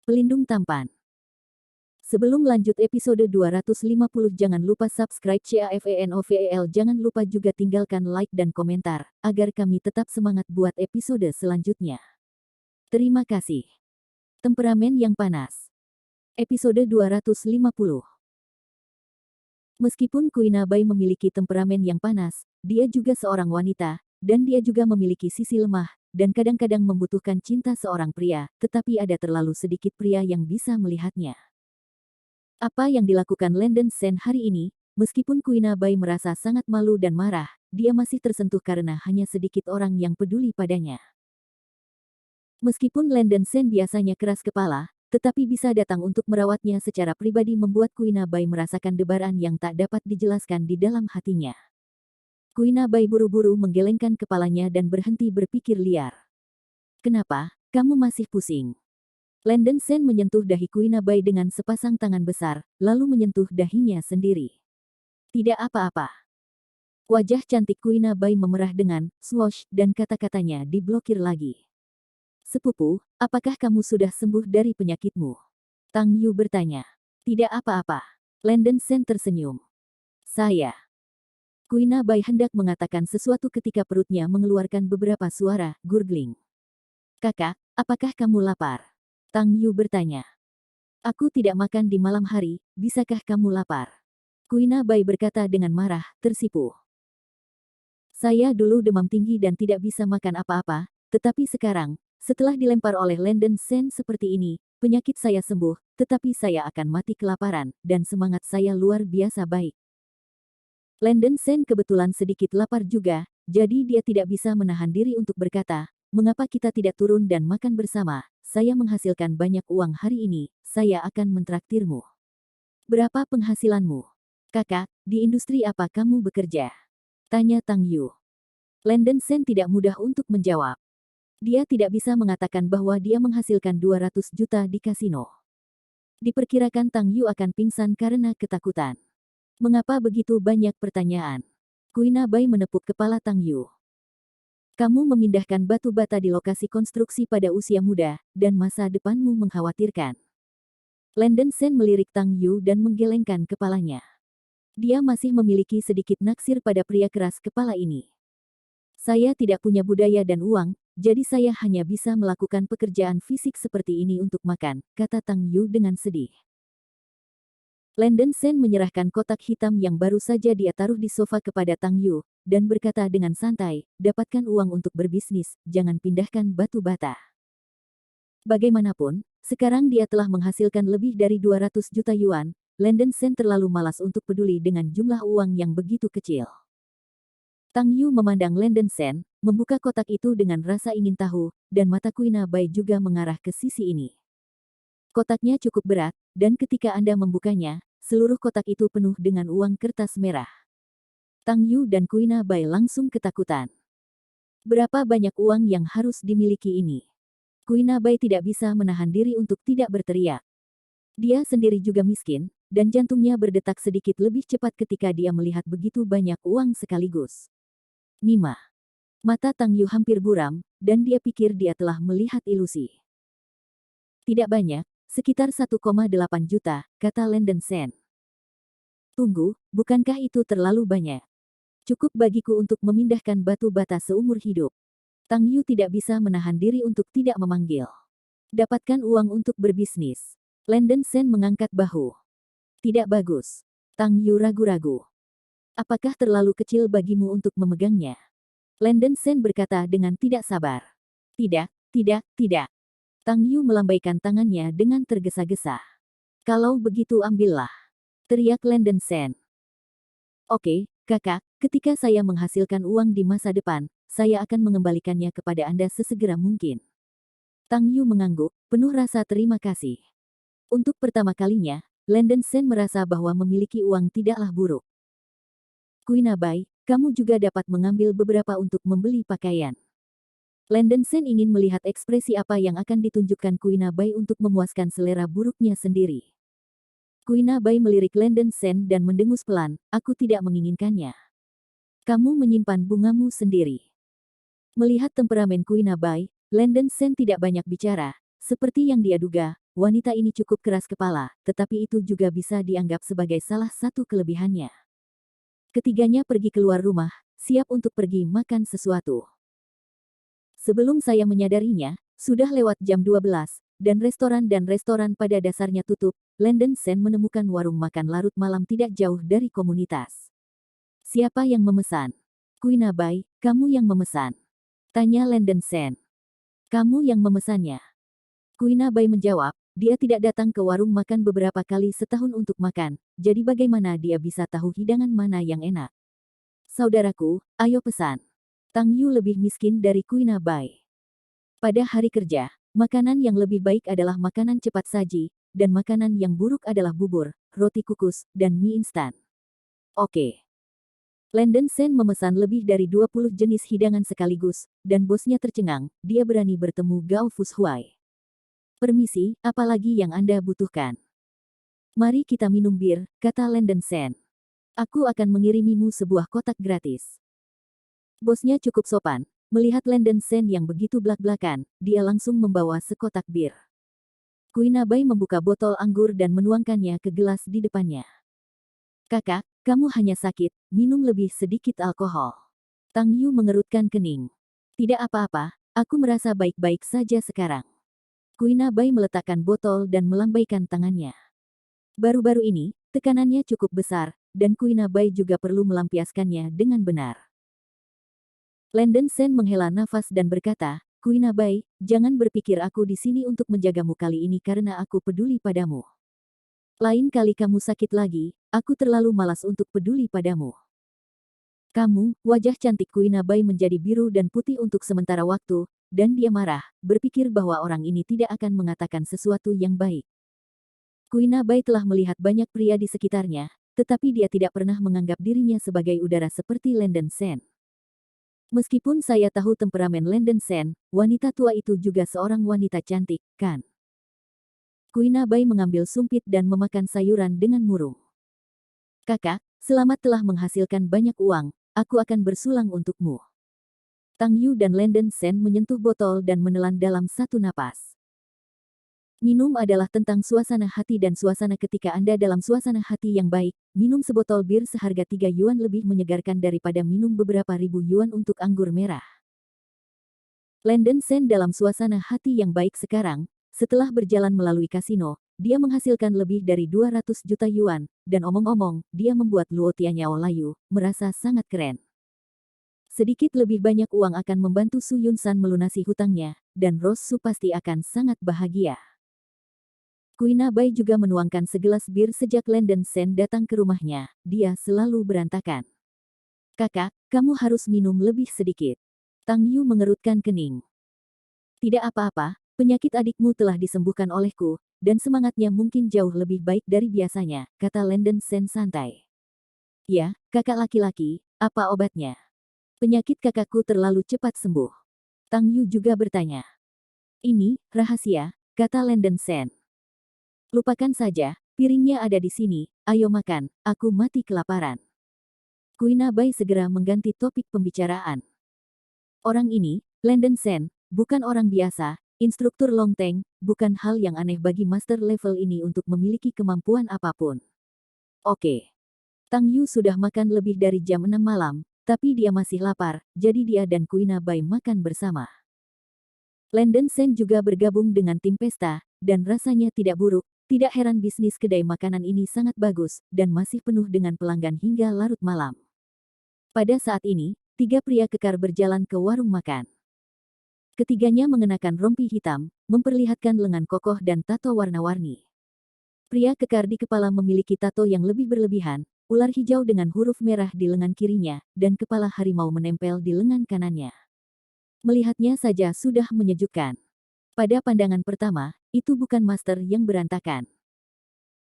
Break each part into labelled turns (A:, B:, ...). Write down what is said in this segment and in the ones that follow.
A: Pelindung tampan. Sebelum lanjut episode 250 jangan lupa subscribe CAFENOVEL, jangan lupa juga tinggalkan like dan komentar, agar kami tetap semangat buat episode selanjutnya. Terima kasih. Temperamen yang panas. Episode 250. Meskipun Kuina Bai memiliki temperamen yang panas, dia juga seorang wanita, dan dia juga memiliki sisi lemah, dan kadang-kadang membutuhkan cinta seorang pria, tetapi ada terlalu sedikit pria yang bisa melihatnya. Apa yang dilakukan Landon Sen hari ini, meskipun Kuina Bai merasa sangat malu dan marah, dia masih tersentuh karena hanya sedikit orang yang peduli padanya. Meskipun Landon Sen biasanya keras kepala, tetapi bisa datang untuk merawatnya secara pribadi membuat Kuina Bai merasakan debaran yang tak dapat dijelaskan di dalam hatinya. Kuina Bai buru-buru menggelengkan kepalanya dan berhenti berpikir liar. Kenapa, kamu masih pusing? Landon Sen menyentuh dahi Kuina Bai dengan sepasang tangan besar, lalu menyentuh dahinya sendiri. Tidak apa-apa. Wajah cantik Kuina Bai memerah dengan swoosh dan kata-katanya diblokir lagi. Sepupu, apakah kamu sudah sembuh dari penyakitmu? Tang Yu bertanya. Tidak apa-apa. Landon Sen tersenyum. Saya. Kuina Bai hendak mengatakan sesuatu ketika perutnya mengeluarkan beberapa suara gurgling. Kakak, apakah kamu lapar? Tang Yu bertanya. Aku tidak makan di malam hari, bisakah kamu lapar? Kuina Bai berkata dengan marah, tersipu. Saya dulu demam tinggi dan tidak bisa makan apa-apa, tetapi sekarang, setelah dilempar oleh Landon Sen seperti ini, penyakit saya sembuh, tetapi saya akan mati kelaparan, dan semangat saya luar biasa baik. Landon Sen kebetulan sedikit lapar juga, jadi dia tidak bisa menahan diri untuk berkata, mengapa kita tidak turun dan makan bersama? Saya menghasilkan banyak uang hari ini, saya akan mentraktirmu. Berapa penghasilanmu? Kakak, di industri apa kamu bekerja? Tanya Tang Yu. Landon Sen tidak mudah untuk menjawab. Dia tidak bisa mengatakan bahwa dia menghasilkan 200 juta di kasino. Diperkirakan Tang Yu akan pingsan karena ketakutan. Mengapa begitu banyak pertanyaan? Kuina Bai menepuk kepala Tang Yu. Kamu memindahkan batu bata di lokasi konstruksi pada usia muda, dan masa depanmu mengkhawatirkan. Landon Sen melirik Tang Yu dan menggelengkan kepalanya. Dia masih memiliki sedikit naksir pada pria keras kepala ini. Saya tidak punya budaya dan uang, jadi saya hanya bisa melakukan pekerjaan fisik seperti ini untuk makan, kata Tang Yu dengan sedih. Landon Sen menyerahkan kotak hitam yang baru saja dia taruh di sofa kepada Tang Yu, dan berkata dengan santai, dapatkan uang untuk berbisnis, jangan pindahkan batu bata. Bagaimanapun, sekarang dia telah menghasilkan lebih dari 200 juta yuan, Landon Sen terlalu malas untuk peduli dengan jumlah uang yang begitu kecil. Tang Yu memandang Landon Sen, membuka kotak itu dengan rasa ingin tahu, dan mata Kuina Bai juga mengarah ke sisi ini. Kotaknya cukup berat, dan ketika Anda membukanya, seluruh kotak itu penuh dengan uang kertas merah. Tang Yu dan Kuina Bai langsung ketakutan. Berapa banyak uang yang harus dimiliki ini? Kuina Bai tidak bisa menahan diri untuk tidak berteriak. Dia sendiri juga miskin, dan jantungnya berdetak sedikit lebih cepat ketika dia melihat begitu banyak uang sekaligus. Nima. Mata Tang Yu hampir buram, dan dia pikir dia telah melihat ilusi. Tidak banyak, sekitar 1,8 juta, kata Landon Sen. Tunggu, bukankah itu terlalu banyak? Cukup bagiku untuk memindahkan batu bata seumur hidup. Tang Yu tidak bisa menahan diri untuk tidak memanggil. Dapatkan uang untuk berbisnis. Landon Sen mengangkat bahu. Tidak bagus. Tang Yu ragu-ragu. Apakah terlalu kecil bagimu untuk memegangnya? Landon Sen berkata dengan tidak sabar. Tidak, tidak, tidak. Tang Yu melambaikan tangannya dengan tergesa-gesa. Kalau begitu ambillah. Teriak Landon Sen. Oke, kakak, ketika saya menghasilkan uang di masa depan, saya akan mengembalikannya kepada Anda sesegera mungkin. Tang Yu mengangguk, penuh rasa terima kasih. Untuk pertama kalinya, Landon Sen merasa bahwa memiliki uang tidaklah buruk. Kuina Bai, kamu juga dapat mengambil beberapa untuk membeli pakaian. Landon Sen ingin melihat ekspresi apa yang akan ditunjukkan Kuina Bai untuk memuaskan selera buruknya sendiri. Kuina Bai melirik Landon Sen dan mendengus pelan, aku tidak menginginkannya. Kamu menyimpan bungamu sendiri. Melihat temperamen Kuina Bai, Landon Sen tidak banyak bicara, seperti yang dia duga, wanita ini cukup keras kepala, tetapi itu juga bisa dianggap sebagai salah satu kelebihannya. Ketiganya pergi keluar rumah, siap untuk pergi makan sesuatu. Sebelum saya menyadarinya, sudah lewat jam 12, dan restoran pada dasarnya tutup. Landon Sen menemukan warung makan larut malam tidak jauh dari komunitas. Siapa yang memesan? Kuina Bai, kamu yang memesan. Tanya Landon Sen. Kamu yang memesannya. Kuina Bai menjawab, dia tidak datang ke warung makan beberapa kali setahun untuk makan, jadi bagaimana dia bisa tahu hidangan mana yang enak? Saudaraku, ayo pesan. Tang Yu lebih miskin dari Kuina Bai. Pada hari kerja, makanan yang lebih baik adalah makanan cepat saji, dan makanan yang buruk adalah bubur, roti kukus, dan mie instan. Oke. Landon Sen memesan lebih dari 20 jenis hidangan sekaligus, dan bosnya tercengang, dia berani bertemu Gao Fushuai. Permisi, apalagi yang Anda butuhkan? Mari kita minum bir, kata Landon Sen. Aku akan mengirimimu sebuah kotak gratis. Bosnya cukup sopan, melihat Landon Sen yang begitu blak-blakan, dia langsung membawa sekotak bir. Kuina Bai membuka botol anggur dan menuangkannya ke gelas di depannya. Kakak, kamu hanya sakit, minum lebih sedikit alkohol. Tang Yu mengerutkan kening. Tidak apa-apa, aku merasa baik-baik saja sekarang. Kuina Bai meletakkan botol dan melambaikan tangannya. Baru-baru ini, tekanannya cukup besar, dan Kuina Bai juga perlu melampiaskannya dengan benar. Landon Sen menghela nafas dan berkata, Kuina Bai, jangan berpikir aku di sini untuk menjagamu kali ini karena aku peduli padamu. Lain kali kamu sakit lagi, aku terlalu malas untuk peduli padamu. Kamu, wajah cantik Kuina Bai menjadi biru dan putih untuk sementara waktu, dan dia marah, berpikir bahwa orang ini tidak akan mengatakan sesuatu yang baik. Kuina Bai telah melihat banyak pria di sekitarnya, tetapi dia tidak pernah menganggap dirinya sebagai udara seperti Landon Sen. Meskipun saya tahu temperamen Landon Sen, wanita tua itu juga seorang wanita cantik, kan? Kuina Bai mengambil sumpit dan memakan sayuran dengan murung. Kakak, selamat telah menghasilkan banyak uang, aku akan bersulang untukmu. Tang Yu dan Landon Sen menyentuh botol dan menelan dalam satu napas. Minum adalah tentang suasana hati dan suasana ketika Anda dalam suasana hati yang baik, minum sebotol bir seharga 3 yuan lebih menyegarkan daripada minum beberapa ribu yuan untuk anggur merah. Landon Sen dalam suasana hati yang baik sekarang. Setelah berjalan melalui kasino, dia menghasilkan lebih dari 200 juta yuan, dan omong-omong, dia membuat Luo Tianyao layu, merasa sangat keren. Sedikit lebih banyak uang akan membantu Su Yun San melunasi hutangnya, dan Rose Su pasti akan sangat bahagia. Kuina Bai juga menuangkan segelas bir sejak Landon Sen datang ke rumahnya, dia selalu berantakan. Kakak, kamu harus minum lebih sedikit. Tang Yu mengerutkan kening. Tidak apa-apa. Penyakit adikmu telah disembuhkan olehku, dan semangatnya mungkin jauh lebih baik dari biasanya, kata Landon Sen santai. Ya, kakak laki-laki, apa obatnya? Penyakit kakakku terlalu cepat sembuh. Tang Yu juga bertanya. Ini, rahasia, kata Landon Sen. Lupakan saja, piringnya ada di sini, ayo makan, aku mati kelaparan. Kuina Bai segera mengganti topik pembicaraan. Orang ini, Landon Sen, bukan orang biasa. Instruktur Long Teng, bukan hal yang aneh bagi master level ini untuk memiliki kemampuan apapun. Oke. Tang Yu sudah makan lebih dari jam 6 malam, tapi dia masih lapar, jadi dia dan Kuina Bai makan bersama. Landon Sen juga bergabung dengan tim pesta, dan rasanya tidak buruk, tidak heran bisnis kedai makanan ini sangat bagus, dan masih penuh dengan pelanggan hingga larut malam. Pada saat ini, 3 pria kekar berjalan ke warung makan. Ketiganya mengenakan rompi hitam, memperlihatkan lengan kokoh dan tato warna-warni. Pria kekar di kepala memiliki tato yang lebih berlebihan, ular hijau dengan huruf merah di lengan kirinya, dan kepala harimau menempel di lengan kanannya. Melihatnya saja sudah menyejukkan. Pada pandangan pertama, itu bukan master yang berantakan.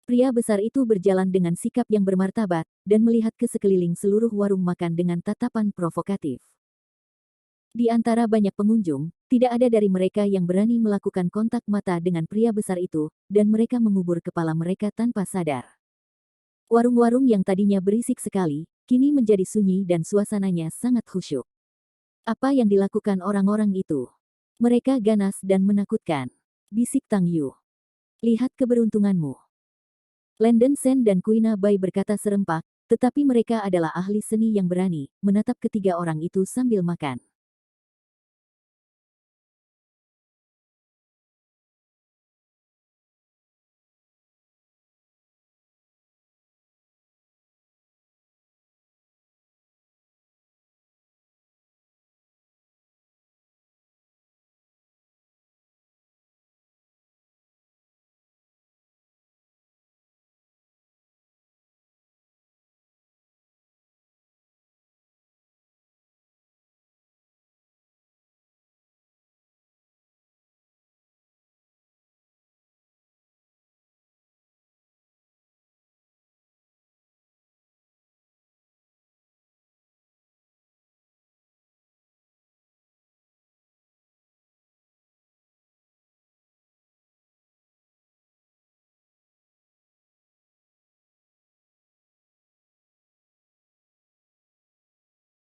A: Pria besar itu berjalan dengan sikap yang bermartabat, dan melihat ke sekeliling seluruh warung makan dengan tatapan provokatif. Di antara banyak pengunjung, tidak ada dari mereka yang berani melakukan kontak mata dengan pria besar itu, dan mereka mengubur kepala mereka tanpa sadar. Warung-warung yang tadinya berisik sekali, kini menjadi sunyi dan suasananya sangat khusyuk. Apa yang dilakukan orang-orang itu? Mereka ganas dan menakutkan. Bisik Tang Yu. Lihat keberuntunganmu. Landon Sen dan Kuina Bai berkata serempak, tetapi mereka adalah ahli seni yang berani, menatap ketiga orang itu sambil makan.